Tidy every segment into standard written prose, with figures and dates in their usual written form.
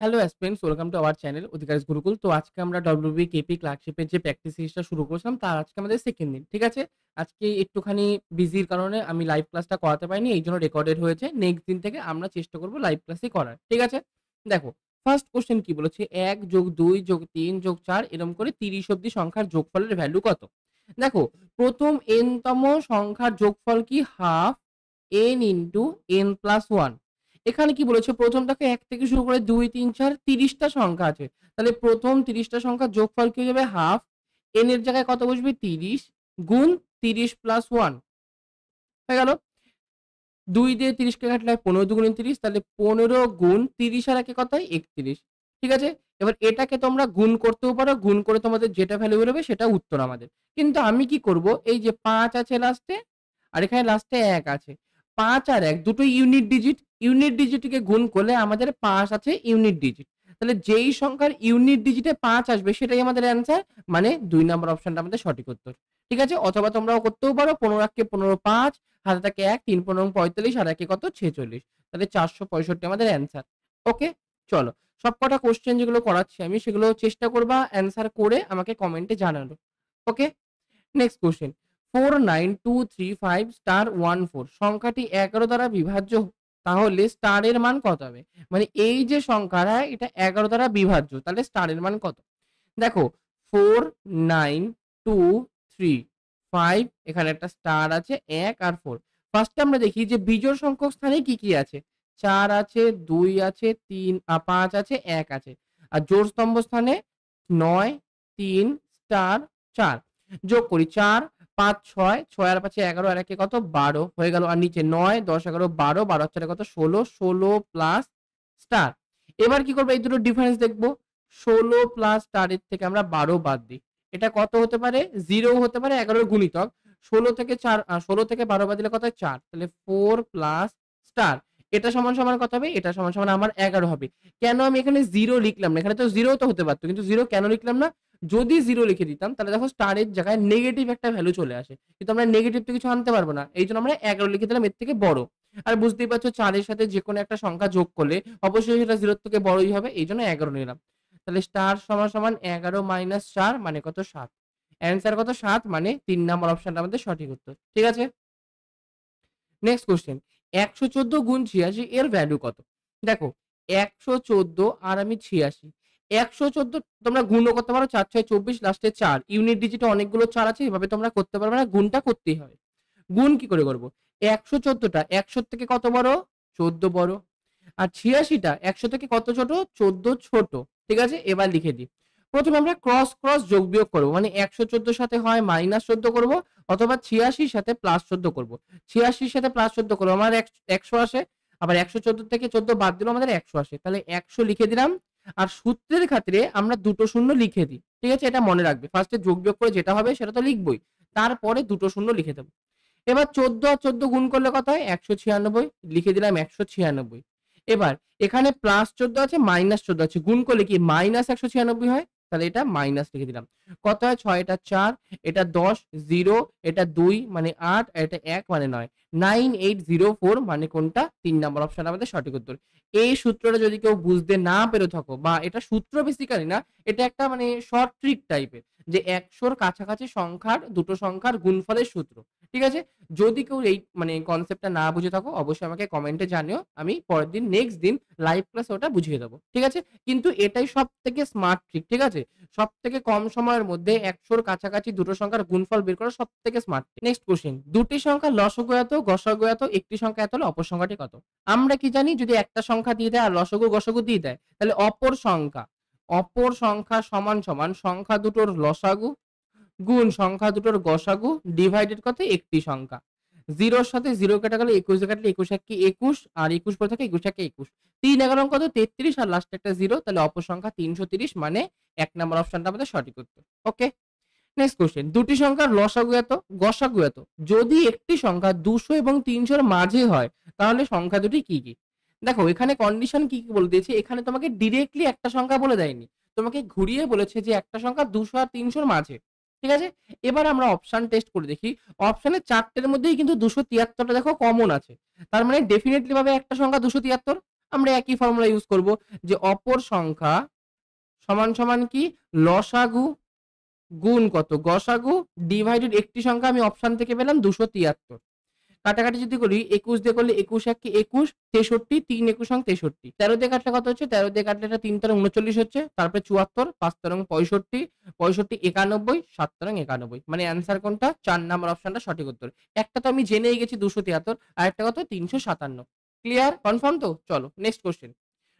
Hello aspirants, welcome to our channel Adhikari's Gurukul. তো আজকে আমরা ডব্লিউবি, কেপি, ক্লার্কশিপের যে প্র্যাকটিস সিরিজটা শুরু করেছিলাম তার আজকে আমাদের সেকেন্ড দিন। ঠিক আছে? আজকে একটুখানি বিজির কারণে আমি লাইভ ক্লাসটা করাতে পারিনি। এইজন্য রেকর্ডেড হয়েছে। নেক্সট দিন থেকে আমরা চেষ্টা করব লাইভ ক্লাসই করার। ঠিক আছে? দেখো, ফার্স্ট কোয়েশ্চেন কি বলেছে? ১ + ২ + ৩ + ৪ এরকম করে ৩০ অব্দি সংখ্যার যোগফলের ভ্যালু কত? দেখো, প্রথম n তম সংখ্যার যোগফল কি? Half n × n+1। এখানে কি বলেছে? প্রথমটাকে ১ থেকে শুরু করে ২, ৩, ৪ ৩০ টা সংখ্যা আছে। তাহলে প্রথম ৩০ টা সংখ্যার যোগফল কি হয়ে যাবে? হাফ n এর জায়গায় কত বসবে? ৩০ গুণ ৩০ + 1 হয়ে গেল। ২ দিয়ে ৩০ কে কাটলে হয় ১৫ দুগুণে ৩০, তাহলে ১৫ গুণ ৩০ আর একে কত হয়? ৩১। ঠিক আছে? এবার এটাকে তোমরা গুণ করতেও পারো। গুণ করে তোমাদের যেটা ভ্যালু বেরোবে সেটা উত্তর আমাদের। কিন্তু আমি কি করব? এই যে ৫ আছে লাস্টে আর এখানে লাস্টে ১ আছে। ৫ আর ১ দুটোই ইউনিট ডিজিট। ইউনিট ডিজিটকে গুণ করলে আমাদের ৫ আছে ইউনিট ডিজিট। তাহলে যেই সংখ্যার ইউনিট ডিজিটে ৫ আসবে সেটাই আমাদের অ্যান্সার। মানে ২ নাম্বার অপশনটা আমাদের সঠিক উত্তর। ঠিক আছে? অথবা তোমরাও করতেও পারো। ১৫ কে ১৫ ৫, হাতে থাকে ১, ৩ ১৫ ৪৫ আর একে কত? ৪৬। তাহলে ৪৬৫ আমাদের অ্যান্সার। ওকে? চলো। সবকটা কোয়েশ্চেন যেগুলো করাচ্ছি আমি সেগুলো চেষ্টা করবা অ্যান্সার করে আমাকে কমেন্টে জানানো। ওকে? Next question. 49235*14 সংখ্যাটি ১১ দ্বারা বিভাজ্য তাহলে স্টারের মান কত হবে? মানে এই যে সংখ্যাটা এটা ১১ দ্বারা বিভাজ্য। তাহলে স্টারের মান কত? দেখো, 4, 9, 2, 3, 5 এখানে একটা স্টার আছে ১ আর ৪। ফার্স্টে আমরা দেখি যে বিজোড় সংখ্যক স্থানে কি, কি আছে? ৪ আছে, ২ আছে, ৫ আছে, ১ আছে। আর জোড় স্তম্ভ স্থানে ৯, ৩, স্টার ৪। যোগ করি ৪, ৫, ৬, ৬ আর ৫ এ ১১ আর ১ এ কত? ১২ হয়ে গেল। আর নিচে ৯, ১০, ১১, ১২, ১২ আর ৪ এ কত? ১৬, ১৬ প্লাস স্টার। এবার কি করব? এই দুটোর ডিফারেন্স দেখব। ১৬ প্লাস স্টারের থেকে আমরা ১২ বাদ দিই। এটা কত হতে পারে? 0 ও হতে পারে ১১ এর গুণিতক। ১৬ থেকে ১২ বাদ দিলে কত হয়? ৪। তাহলে 4 প্লাস স্টার। এটা সমান, সমান কত হবে? এটা সমান, সমান আমার ১১ হবে। কেন আমি এখানে 0 লিখলাম না? এখানে তো 0 তো হতে পারত। কিন্তু 0 কেন লিখলাম না? যদি 0 লিখে দিতাম তাহলে দেখো স্টারের জায়গায় নেগেটিভ একটা ভ্যালু চলে আসে। কিন্তু আমরা নেগেটিভ তো কিছু আনতে পারব না। এইজন্য আমরা ১১ লিখে দিলাম এর থেকে বড়। আর বুঝতেই পারছো ৪ এর সাথে যেকোনো একটা সংখ্যা যোগ করলে অবশ্যই সেটা 0 এর থেকে বড়ই হবে। এইজন্য ১১ নিলাম। তাহলে স্টার সমান, সমান ১১ মাইনাস ৪ মানে কত? ৭। অ্যান্সার কত? ৭ মানে ৩ নাম্বার অপশনটা আমাদের সঠিক উত্তর। ঠিক আছে? Next question. ১১৪ গুণ ৮৬ এর ভ্যালু কত? দেখো, ১১৪ আর আমি ৮৬। ১১৪ তোমরা গুণও করতে পারো ৪ ৬ ২৪ লাস্টে ৪। ইউনিট ডিজিটে অনেকগুলো ৪ আছে এভাবে তোমরা করতে পারবে না। গুণটা করতেই হবে। গুণ কি করে করব? ১১৪ টা ১০০ থেকে কত বড়? ১৪ বড়। আর ৮৬ টা ১০০ থেকে কত ছোট? ১৪ ছোট। ঠিক আছে? এবার লিখে দিই। প্রথমে আমরা ক্রস যোগ বিয়োগ করব। মানে ১১৪ সাথে হয় -১৪ করব অথবা ৮৬ র সাথে +১৪ করব। ৮৬ র সাথে +১৪ করলে আমার ১০০ আসে। আবার ১১৪ থেকে ১৪ বাদ দিলেও আমাদের ১০০ আসে। তাহলে ১০০ লিখে দিলাম। আর সূত্রের খাতিরে আমরা দুটো শূন্য লিখে দিই। ঠিক আছে? এটা মনে রাখবে। ফার্স্টে যোগ বিয়োগ করে যেটা হবে সেটা তো লিখবই। তারপরে দুটো শূন্য লিখে দেব। এবার ১৪ আর ১৪ গুণ করলে কত হয়? ১৯৬ লিখে দিলাম ১৯৬। এবার এখানে +১৪ আছে, -১৪ আছে। গুণ করলে কি -১৯৬ হয়? তাহলে এটা মাইনাস লিখে দিলাম। কত হয়? ৬ এটা ৪, এটা ১০, ০, এটা ২ মানে ৮, আর এটা ১ মানে ৯। ৯৮০৪ মানে কোনটা? ৩ নাম্বার অপশন আমাদের সঠিক উত্তর। এই সূত্রটা যদি কেউ বুঝতে না পেরে থাকো বা এটা সূত্র বেসিক্যালি না, এটা একটা মানে শর্ট ট্রিক টাইপের যে ১০০ র কাছাকাছি সংখ্যার দুটো সংখ্যার গুণফলের সূত্র। ঠিক আছে? যদি কেউ এই মানে কনসেপ্টটা না বুঝে থাকো অবশ্যই আমাকে কমেন্টে জানিও। আমি পরের দিন নেক্সট দিন লাইভ ক্লাসে ওটা বুঝিয়ে দেব। ঠিক আছে? কিন্তু এটাই সবথেকে স্মার্ট ট্রিক। ঠিক আছে? সবথেকে কম সময়ের মধ্যে ১০০ র কাছাকাছি দুটো সংখ্যার গুণফল বের করা সবথেকে স্মার্ট। Next question. দুটি সংখ্যার লসাগু এত, গসাগু এত, একটি সংখ্যা এত হলে অপর সংখ্যাটি কত? আমরা কি জানি যদি একটা সংখ্যা দিয়ে দেয় আর লসাগু, গসাগু দিয়ে দেয় তাহলে অপর সংখ্যা সমান, সমান সংখ্যা দুটোর লসাগু গুণ সংখ্যা দুটোর গসাগু ডিভাইডেড কত? একটি সংখ্যা। 0 র সাথে 0 কেটে গেল, ২১ দিয়ে কাটলে ২১ একে ২১ আর ২১ পড়ে থাকে ২১ একে ২১। ৩ ১১ কত? ৩৩ আর লাস্টে একটা 0 তাহলে অপর সংখ্যা ৩৩০ মানে ১ নাম্বার অপশনটা আমাদের সঠিক উত্তর। ওকে? Next question. দুটি সংখ্যার লসাগু এত, গসাগু এত। যদি একটি সংখ্যা ২০০ এবং ৩০০ এর মাঝে হয় তাহলে সংখ্যা দুটি কি, কি? দেখো এখানে কন্ডিশন কি, কি বলে দিয়েছে এখানে তোমাকে ডিরেক্টলি একটা সংখ্যা বলে দেয়নি। তোমাকে ঘুরিয়ে বলেছে যে একটা সংখ্যা ২০০ আর ৩০০ র মাঝে। ঠিক আছে? এবার আমরা অপশন টেস্ট করে দেখি। অপশনের ৪ টের মধ্যেই কিন্তু ২৭৩ টা দেখো কমন আছে। তার মানে ডেফিনিটলি ভাবে একটা সংখ্যা ২৭৩। আমরা একই ফর্মুলা ইউজ করব যে অপর সংখ্যা সমান সমান কি লসাগু গুণ কত গসাগু ডিভাইডেড একটি সংখ্যা আমি অপশন থেকে পেলাম 273। কাটাকাটি যদি করি 21 দিয়ে করলে 21 এক কি 21, 63, 3 21 সং 63। 13 দিয়ে কাটলে কত হচ্ছে? 13 দিয়ে কাটলে এটা 3 তেরো 39 হচ্ছে। তারপরে 74, 5 তেরো 65, 65 91, 7 তেরো 91। মানে অ্যান্সার কোনটা? 4 নাম্বার অপশনটা সঠিক উত্তর। একটা তো আমি জেনেই গেছি 273, আরেকটা কত? 357। ক্লিয়ার? কনফার্ম তো? চলো নেক্সট কোয়েশ্চেন।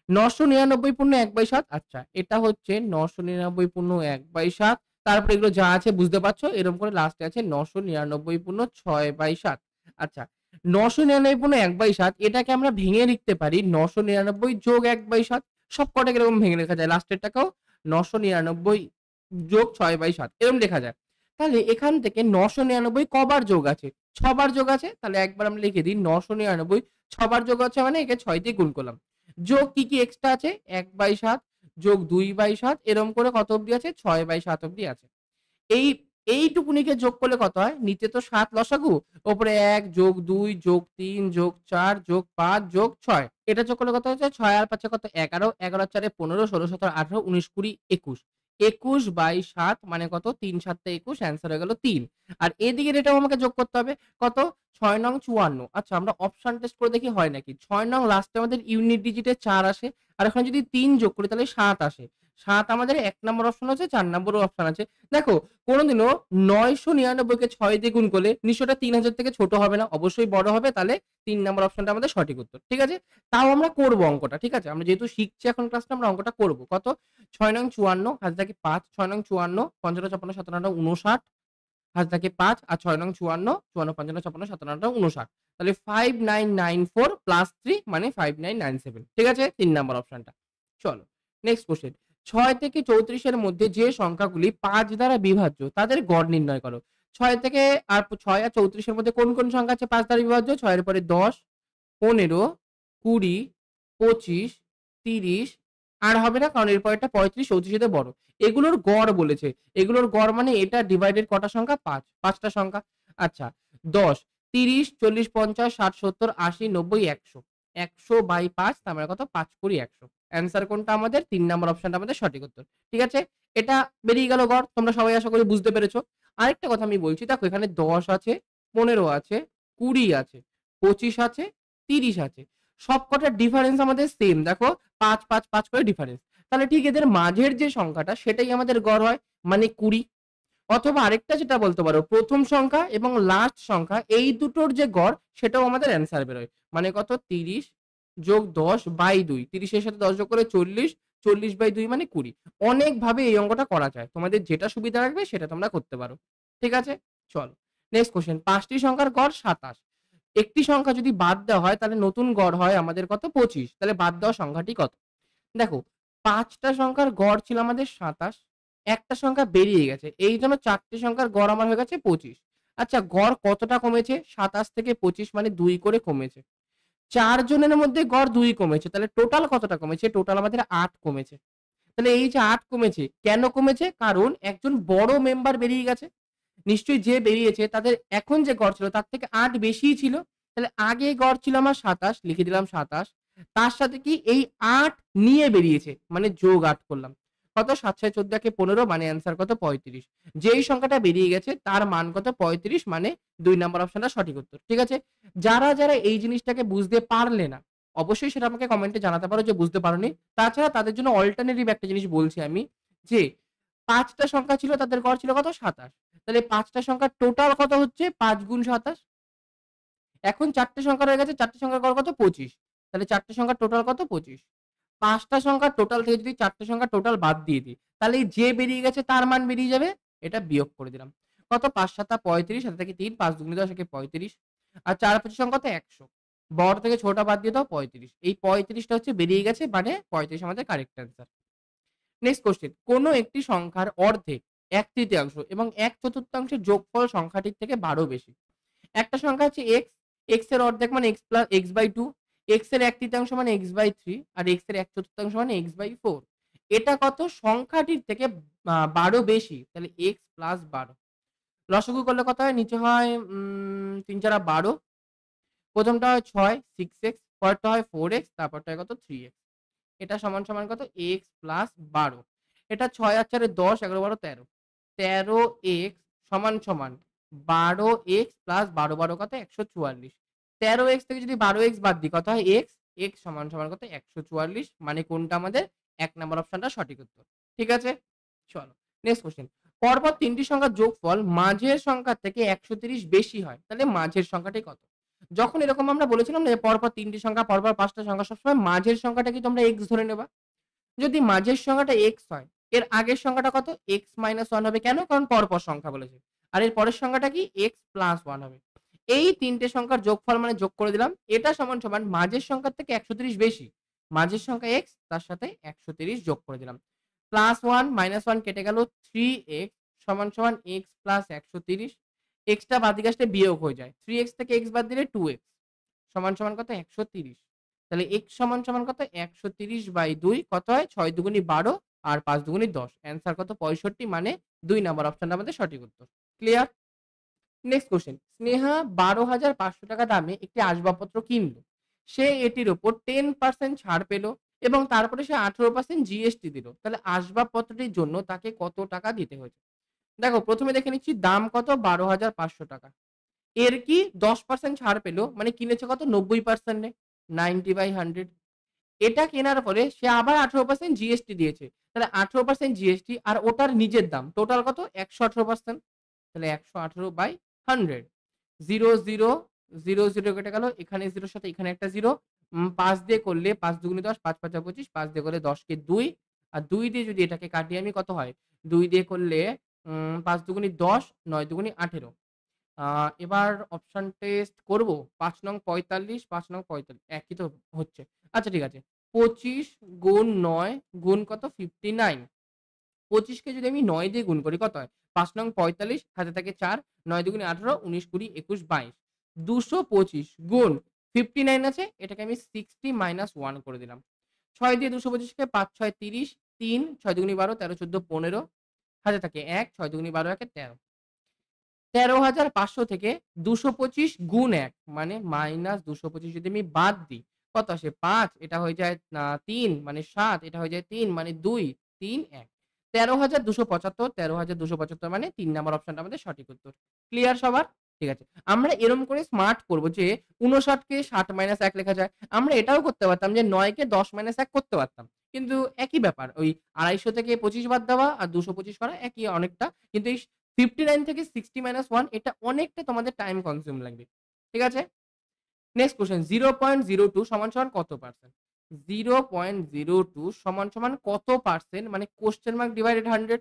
999 পূর্ণ 1/7। আচ্ছা, এটা হচ্ছে 999 পূর্ণ 1/7। তারপরে এগুলো যা আছে বুঝতে পারছো। এরকম করে লাস্টে আছে 999 পূর্ণ 6/7। আচ্ছা, 999 পূর্ণ 1/7 এটাকে আমরা ভেঙে লিখতে পারি 999 যোগ 1/7। সবকটাকে এরকম ভেঙে লেখা যায়। লাস্টেরটাকেও 999 যোগ 6/7 এরকম লেখা যায়। তাহলে এখান থেকে 999 কবার যোগ আছে? 6 বার যোগ আছে। তাহলে একবার আমরা লিখে দিই 999 6 বার যোগ আছে মানে একে 6 দিয়ে গুণ করলাম। যোগ কি এক্সট্রা আছে? 1/7 যোগ 2/7 এরকম করে কত অব্দি আছে? 6/7 অব্দি আছে। এই এইটুকুনিকে যোগ করলে কত হয়? নিচে তো ৭ লসাগু, ওপরে ১ যোগ ২ যোগ ৩ যোগ ৪ যোগ ৫ যোগ ৬। এটা যোগ করলে কত হচ্ছে? ৬ আর ৫ এ কত? ১১, ১১ আর ৪ এ ১৫, ১৬, ১৭, ১৮, ১৯, ২০, ২১। ২১/৭ মানে কত? ৩ ৭ টা ২১, অ্যান্সার হয়ে গেল ৩। আর এদিকের এটাও আমাকে যোগ করতে হবে। কত? ৬ নং ৫৪। আচ্ছা, আমরা অপশন টেস্ট করে দেখি হয় নাকি। ৬ নং লাস্টে আমাদের ইউনিট ডিজিটে ৪ আসে। আর এখানে যদি ৩ যোগ করি তাহলে ৭ আসে। ৭ আমাদের ১ নম্বর অপশন আছে, ৪ নম্বরও অপশন আছে। দেখো কোনদিনও ৯৯৯ কে ৬ দিয়ে গুণ করলে নিশ্চয়ই এটা ৩০০০ থেকে ছোট হবে না। অবশ্যই বড় হবে। তাহলে ৩ নম্বর অপশনটা আমাদের সঠিক উত্তর। ঠিক আছে? তাও আমরা করব অঙ্কটা। ঠিক আছে? আমরা যেহেতু শিখছি এখন ক্লাসটা আমরা অঙ্কটা করব। কত? ৬ নং ৫৪ হাতে থাকে ৫, ৬ নং ৫৪, ৫৫ ৫৬ ৫৭ ৫৯ হাতে থাকে ৫ আর ৬ নং ৫৪, ৫৪ ৫৫ ৫৬ ৫৭ ৫৯। তাহলে 5994 প্লাস 3 মানে 5997। ঠিক আছে? ৩ নাম্বার অপশনটা। চলো নেক্সট কোয়েশ্চেন। ৬ থেকে ৩৪ এর মধ্যে যে সংখ্যাগুলি ৫ দ্বারা বিভাজ্য তাদের গড় নির্ণয় করো। ৬ থেকে আর ৬ আর ৩৪ এর মধ্যে কোন সংখ্যা আছে ৫ দ্বারা বিভাজ্য? ৬ এর পরে ১০, ১৫, ২০, ২৫, ৩০ আর হবে না কারণ এর পরেরটা ৩৫, ৩৪ এর বড়। এগুলোর গড় বলেছে। এগুলোর গড় মানে এটা ডিভাইডেড কটা সংখ্যা? ৫। ৫ টা সংখ্যা। আচ্ছা ১০, ৩০, ৪০, ৫০, ৬০, ৭০, ৮০, ৯০, ১০০। ১০০/৫ তার মানে কত? ৫ কুড়ি ১০০। অ্যান্সার কোনটা আমাদের? ৩ নাম্বার অপশনটা আমাদের সঠিক উত্তর। ঠিক আছে? এটা বেরিয়ে গেল গড়। তোমরা সবাই আশা করি বুঝতে পেরেছো। আরেকটা কথা আমি বলছি দেখো এখানে ১০ আছে, ১৫ আছে, ২০ আছে, ২৫ আছে, ৩০ আছে। সবকটার ডিফারেন্স আমাদের সেম। দেখো ৫, ৫, ৫ করে ডিফারেন্স। তাহলে ঠিক এদের মাঝের যে সংখ্যাটা সেটাই আমাদের গড় হয়। মানে ২০। অথবা আরেকটা যেটা বলতে পারো প্রথম সংখ্যা এবং লাস্ট সংখ্যা এই দুটোর যে গড় সেটাও আমাদের অ্যান্সার বেরোয়। মানে কত? ৩০ যোগ ১০/২। ৩০ এর সাথে ১০ যোগ করে ৪০, ৪০/২ মানে ২০। অনেকভাবে এই অঙ্কটা করা যায়। তোমাদের যেটা সুবিধা লাগবে সেটা তোমরা করতে পারো। ঠিক আছে? চলো নেক্সট কোয়েশ্চেন। ৫ টি সংখ্যার গড় ২৭। একটি সংখ্যা যদি বাদ দেওয়া হয় তাহলে নতুন গড় হয় আমাদের কত? ২৫। তাহলে বাদ দেওয়া সংখ্যাটি কত? দেখো ৫ টা সংখ্যার গড় ছিল আমাদের ২৭। একটা সংখ্যা বেরিয়ে গেছে। এইজন্য ৪ টি সংখ্যার গড় আমার হয়ে গেছে ২৫। আচ্ছা গড় কতটা কমেছে? ২৭ থেকে ২৫ মানে ২ করে কমেছে। ৪ জনের মধ্যে গড় ২ কমেছে। তাহলে টোটাল কতটা কমেছে? টোটাল আমাদের ৮ কমেছে। তাহলে এই যে ৮ কমেছে, কেন কমেছে? কারণ একজন বড় মেম্বার বেরিয়ে গেছে। নিশ্চয়ই যে বেরিয়েছে তাদের এখন যে গড় ছিল তার থেকে ৮ বেশিই ছিল। তাহলে আগে গড় ছিল আমার ২৭, লিখে দিলাম ২৭। তার সাথে কি এই ৮ নিয়ে বেরিয়েছে। মানে যোগ ৮ করলাম। কত? ৭ ৬ ১৪ একে ১৫ মানে অ্যান্সার কত? ৩৫। যেই সংখ্যাটা বেরিয়ে গেছে তার মান কত? ৩৫ মানে ২ নাম্বার অপশনটা সঠিক উত্তর। ঠিক আছে? যারা এই জিনিসটাকে বুঝতে পারলে না, অবশ্যই সেটা আমাকে কমেন্টে জানাতে পারো যে বুঝতে পারোনি। তাছাড়া তাদের জন্য অল্টারনেটিভ একটা জিনিস বলছি আমি যে ৫ টা সংখ্যা ছিল তাদের গড় ছিল কত? ২৭। তাহলে ৫ টা সংখ্যার টোটাল কত হচ্ছে? ৫ গুণ ২৭। এখন ৪ টে সংখ্যা রয়ে গেছে। ৪ টে সংখ্যার গড় কত? ২৫। তাহলে ৪ টে সংখ্যার টোটাল কত? ২৫। ৫ টা সংখ্যার টোটাল থেকে যদি ৪ টে সংখ্যার টোটাল বাদ দিয়ে দিই, তাহলে এই যে বেরিয়ে গেছে তার মান বেরিয়ে যাবে। এটা বিয়োগ করে দিলাম। কত? ৫ ৭ ৩৫, হাতে থেকে ৩, ৫ দুগুণে ১০ একে ৩৫। আর ৪ আর ২৫ সংখ্যা কত? ১০০। বড় থেকে ছোটটা বাদ দিয়ে দাও ৩৫। এই ৩৫ টা হচ্ছে বেরিয়ে গেছে মানে ৩৫ আমাদের কারেক্ট অ্যান্সার। Next question. কোন একটি সংখ্যার অর্ধেক, ১/৩ এবং ১/৪ যোগফল সংখ্যাটির থেকে ১২ বেশি। একটা সংখ্যা হচ্ছে x, x এর অর্ধেক মানে x/2, x এর ১/৩ মানে x/3 আর x এর ১/৪ মানে x/4। এটা কত? সংখ্যাটির থেকে ১২ বেশি। তাহলে x প্লাস ১২। লসাগু করলে কত হয়? নিচে হয় ৩ ৪ ১২, প্রথমটা হয় ৬ 6x, পরেরটা হয় 4x, তারপরটা হয় কত 3x। এটা সমান সমান কত x প্লাস 12। এটা 6 আর 4 এ 10, 11 12 13। 13x সমান সমান 12x প্লাস 12 12 কত 144। 13x থেকে যদি 12x বাদ দিই কত হয় x, x সমান সমান কত 144, মানে কোনটা আমাদের ১ নাম্বার অপশনটা সঠিক উত্তর। ঠিক আছে? চলো নেক্সট কোয়েশ্চেন। পরপর ৩ টি সংখ্যার যোগফল মাঝের সংখ্যার থেকে ১৩০ বেশি হয়। তাহলে মাঝের সংখ্যাটি কত? যখন এরকম আমরা বলেছিলাম না যে পরপর ৩ টি সংখ্যা, পরপর ৫ টা সংখ্যা, সবসময় মাঝের সংখ্যাটাকে তোমরা x ধরে নেবা। যদি মাঝের সংখ্যাটা x হয়, এর আগের সংখ্যাটা কত? x - 1 হবে। কেন? কারণ পরপর সংখ্যা বলেছে। আর এর পরের সংখ্যাটা কি? x + 1 হবে। এই ৩ টে সংখ্যার যোগফল মানে যোগ করে দিলাম। এটা সমান সমান মাঝের সংখ্যার থেকে ১৩০ বেশি। মাঝের সংখ্যা x, তার সাথে ১৩০ যোগ করে দিলাম। +1 -1 কেটে গেল, 3x সমান সমান x + ১৩০। x টা বাঁদিকে আসলে বিয়োগ হয়ে যায়। 3x থেকে x বাদ দিলে 2x সমান সমান কত? ১৩০। তাহলে x সমান সমান কত? ১৩০/২ কত হয়? ৬ দুগুনি ১২ আর ৫ দুগুনি ১০। অ্যান্সার কত? ৬৫, মানে ২ নাম্বার অপশনটা আমাদের সঠিক উত্তর। ক্লিয়ার? Next question. স্নেহা ৳১২,৫০০ দামে একটি আসবাবপত্র কিনল। সে এটির উপর 10% ছাড় পেল এবং তারপরে সে 18% জিএসটি দিল। তাহলে আসবাবপত্রটির জন্য তাকে কত টাকা দিতে হয়েছে? দেখো, প্রথমে দেখে নিচ্ছি দাম কত? ৳১২,৫০০। এর কি 10% ছাড় পেল, মানে কিনেছে কত? 90% এ, 90/100। এটা কেনার পরে সে আবার 18% জিএসটি দিয়েছে। তাহলে 18% জিএসটি আর ওটার নিজের দাম। টোটাল কত? ১১৮%। তাহলে ১১৮/100। ০, ০, ০, ০ কেটে গেল। এখানে 0 এর সাথে এখানে একটা 0। ৫ দিয়ে করলে ৫ দুগুনি ১০, ৫ ৫ ২৫, ৫ দিয়ে করলে ১০ কে ২। আর ২ দিয়ে যদি এটাকে কাটি আমি, কত হয়? ২ দিয়ে করলে ৫ দুগুনি ১০, ৯ দুগুনি ১৮। আ এবার অপশন টেস্ট করব। ৫ নং ৪৫, ৫ নং ৪৫ একই তো হচ্ছে। আচ্ছা ঠিক আছে। ২৫ গুণ ৯ গুণ কত? 59। ২৫ কে যদি আমি ৯ দিয়ে গুণ করি কত হয়? ৫ নং ৪৫, হাতে থাকে ৪, ৯ দুগুণে ১৮, ১৯, ২০, ২১, ২২। ২২৫ গুণ 59 আছে, এটাকে আমি 60 - 1 করে দিলাম। ৬ দিয়ে ২২৫ কে ৫ ৬ ৩০, ৩, ৬ দুগুনি ১২, ১৩ ১৪ ১৫, হাতে থাকে ১, ৬ দুগুনি ১২ একে ১৩। ১৩,৫০০ থেকে ২২৫ গুণ ১ মানে -২২৫ যদি আমি বাদ দিই, কত আসে? ৫, এটা হয়ে যায় ৩ মানে ৭, এটা হয়ে যায় ৩ মানে ২, ৩, ১। ১৩,২৭৫, ১৩,২৭৫ মানে ৩ নাম্বার অপশনটা আমাদের সঠিক উত্তর। ক্লিয়ার সবার? ঠিক আছে। আমরা এরম করে স্মার্ট করব যে ৫৯ কে ৬০ - ১ লেখা যায়। আমরা এটাও করতে পারতাম যে ৯ কে ১০ - ১ করতে পারতাম। কিন্তু একই ব্যাপার। ওই ২৫০ থেকে ২৫ বাদ দেওয়া আর ২২৫ করা একই অনেকটা। কিন্তু এই 59 থেকে 60 - 1 এটা অনেকটা তোমাদের টাইম কনজিউম লাগবে। ঠিক আছে? Next question. 0.02 সমান সমান কত পার্সেন্ট? 0.02 সমান সমান কত পার্সেন্ট, মানে কোয়েশ্চেন মার্ক ডিভাইডেড 100।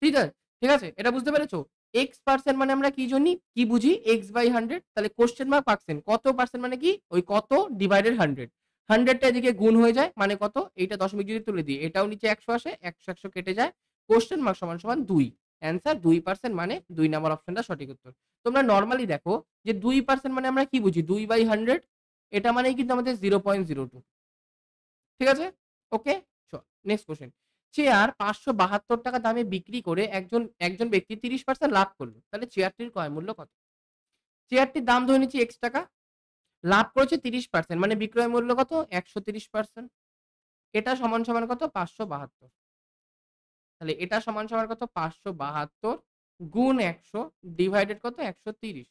ঠিক আছে? ঠিক আছে? এটা বুঝতে পেরেছো? এক্স পার্সেন্ট মানে আমরা কি বুঝি? x/100। তাহলে কোয়েশ্চেন মার্ক পার্সেন্ট। কত পার্সেন্ট মানে কি? ওই কত ডিভাইডেড 100। 100 টা এদিকে গুণ হয়ে যায়, মানে কত? এইটা দশমিক যদি তুলে দিই, এটাও নিচে ১০০ আসে, ১০০ ১০০ কেটে যায়। কোয়েশ্চেন মার্ক সমান সমান ২। অ্যান্সার ২% মানে ২ নাম্বার অপশনটা সঠিক উত্তর। তোমরা নরমালি দেখো যে ২% মানে আমরা কি বুঝি? 2/100। এটা মানেই কিন্তু আমাদের 0.02। ঠিক আছে? ওকে? Next question. চেয়ার ৳৫৭২ দামে বিক্রি করে একজন ব্যক্তি ৩০% লাভ করল। তাহলে চেয়ারটির ক্রয় মূল্য কত? চেয়ারটির দাম ধরে নিচ্ছি ৳X, লাভ করেছে ৩০%, মানে বিক্রয় মূল্য কত? ১৩০%। এটা সমান সমান কত? ৫৭২। তাহলে এটা সমান সমান কত? ৫৭২ গুণ ১০০ ডিভাইডেড কত? ১৩০।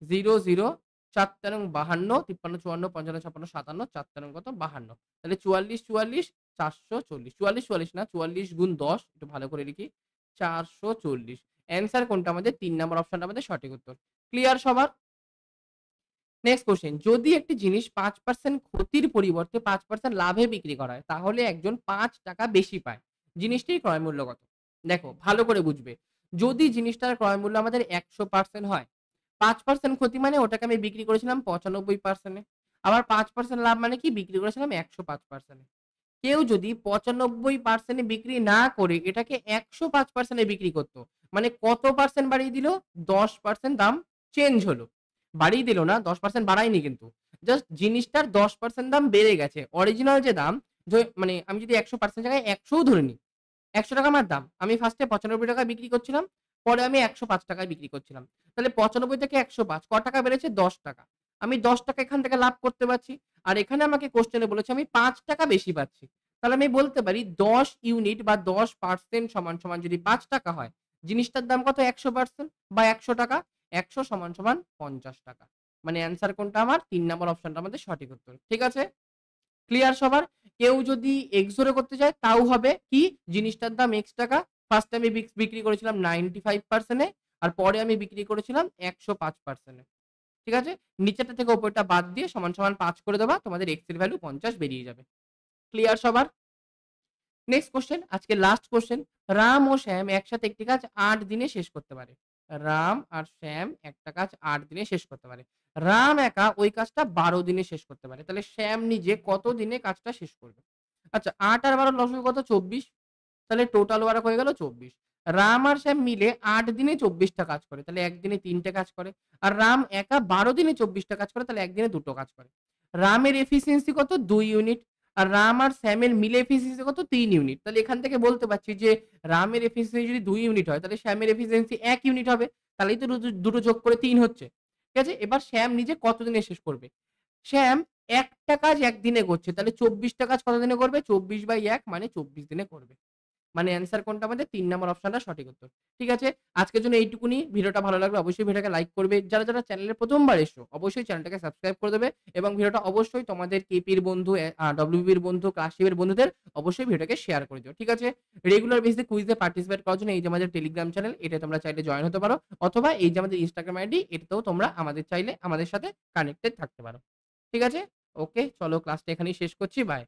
০, ০, ৪ তেরং ৫২, ৫৩, ৫৪, ৫৫, ৫৬, ৫৭, ৪ তেরং কত? ৫২। তাহলে ৪৪, ৪৪, ৪৪০। ৪৪, ৪৪ না, ৪৪ গুণ ১০, একটু ভালো করে লিখি। ৪৪০। অ্যান্সার কোনটা আমাদের? ৩ নাম্বার অপশনটা আমাদের সঠিক উত্তর। ক্লিয়ার সবার? Next question. যদি একটি জিনিস ৫% ক্ষতির পরিবর্তে ৫% লাভে বিক্রি করা হয়, তাহলে একজন ৳৫ বেশি পায়। জিনিসটির ক্রয় মূল্য কত? দেখো, ভালো করে বুঝবে। যদি জিনিসটার ক্রয় মূল্য আমাদের ১০০% হয়, ৫% ক্ষতি মানে ওটাকে আমি বিক্রি করেছিলাম ৯৫% এ। আবার ৫% লাভ মানে কি? বিক্রি করেছিলাম ১০৫% এ। কেউ যদি ৯৫% এ বিক্রি না করে এটাকে ১০৫% এ বিক্রি করত, মানে কত পার্সেন্ট বাড়িয়ে দিল? ১০% দাম চেঞ্জ হলো। বাড়িয়ে দিল না, ১০% বাড়ায়নি কিন্তু। জাস্ট জিনিসটার ১০% দাম বেড়ে গেছে। অরিজিনাল যে দাম, মানে আমি যদি ১০০% জায়গায় ১০০ ও ধরে নিই। ৳১০০ আমার দাম। আমি ফার্স্ট এ ৳৯৫ বিক্রি করছিলাম। পরে আমি ৳১০৫ বিক্রি করছিলাম। তাহলে ৯৫ থেকে ১০৫ ক টাকা বেড়েছে? ৳১০। আমি 10 টাকা এখান থেকে লাভ করতে পারছি। আর এখানে আমাকে কোয়েশ্চেনে বলেছে আমি ৫ টাকা বেশি পাচ্ছি। তাহলে আমি বলতে পারি ১০ ইউনিট বা ১০% সমান যদি ৫ টাকা হয়, জিনিসটার দাম কত? ১০০% বা ১০০ টাকা। ১০০ সমান ৫০ টাকা। মানে অ্যান্সার কোনটা আমার? ৩ নাম্বার অপশনটা আমাদের সঠিক উত্তর। ঠিক আছে? ক্লিয়ার সবার? কেউ যদি এক্স ধরে করতে চায় তাও হবে কি? জিনিসটার দাম এক্স টাকা। ফার্স্ট এ আমি বিক্রি করেছিলাম 95% এ আর পরে আমি বিক্রি করেছিলাম ১০৫% এ। ঠিক আছে? নিচেরটা থেকে উপরেরটা বাদ দিয়ে সমান ৫ করে দেবা। তোমাদের এক্স এর ভ্যালু ৫০ বেরিয়ে যাবে। ক্লিয়ার সবার? নেক্সট কোয়েশ্চেন, আজকে লাস্ট কোয়েশ্চেন। রাম ও শ্যাম একসাথে একটি কাজ ৮ দিনে শেষ করতে পারে। রাম আর শ্যাম একটা কাজ ৮ দিনে শেষ করতে পারে। রাম একা ওই কাজটা ১২ দিনে শেষ করতে পারে। তাহলে শ্যাম নিজে কত দিনে কাজটা শেষ করবে? আচ্ছা ৮ আর ১২ লসাগু কত? ২৪। তাহলে টোটাল ওয়ার্ক হয়ে গেল ২৪। রাম আর শ্যাম মিলে ৮ দিনে ২৪ টা কাজ করে। তাহলে ১ দিনে ৩ টে কাজ করে। আর রাম একা ১২ দিনে ২৪ টা কাজ করে। তাহলে ১ দিনে ২ টো কাজ করে। রামের এফিসিয়েন্সি কত? ২ ইউনিট। আর রাম আর শ্যামের মিলে এফিসিয়েন্সি কত? ৩ ইউনিট। তাহলে এখান থেকে বলতে পারছি যে রামের এফিসিয়েন্সি যদি ২ ইউনিট হয় তাহলে শ্যামের এফিসিয়েন্সি ১ ইউনিট হবে। তাহলেই তো দুটো যোগ করে ৩ হচ্ছে। ঠিক আছে? এবার শ্যাম নিজে কত দিনে শেষ করবে? শ্যাম একটা কাজ ১ দিনে করছে। তাহলে ২৪ টা কাজ কত দিনে করবে? ২৪/১ মানে ২৪ দিনে করবে। মানে অ্যান্সার কোনটা আমাদের? ৩ নাম্বার অপশনটা সঠিক উত্তর। ঠিক আছে? আজকের জন্য এইটুকুনি। ভিডিওটা ভালো লাগলে অবশ্যই ভিডিওটাকে লাইক করবে। যারা চ্যানেলে ১ম বার এসছো অবশ্যই চ্যানেলটাকে সাবস্ক্রাইব করে দেবে এবং ভিডিওটা অবশ্যই তোমাদের কেপির বন্ধু, ডব্লিউবির বন্ধু, ক্লাস 7 এর বন্ধুদের অবশ্যই ভিডিওটাকে শেয়ার করে দিও। ঠিক আছে? রেগুলার বেসিসে কুইজে পার্টিসিপেট করার জন্য এই যে আমাদের টেলিগ্রাম চ্যানেল, এটাতে তোমরা চাইলে জয়েন হতে পারো। অথবা এই যে আমাদের ইনস্টাগ্রাম আইডি, এটাতেও তোমরা চাইলে আমাদের সাথে কানেক্টেড থাকতে পারো। ঠিক আছে? ওকে, চলো ক্লাসটা এখানেই শেষ করছি। বাই।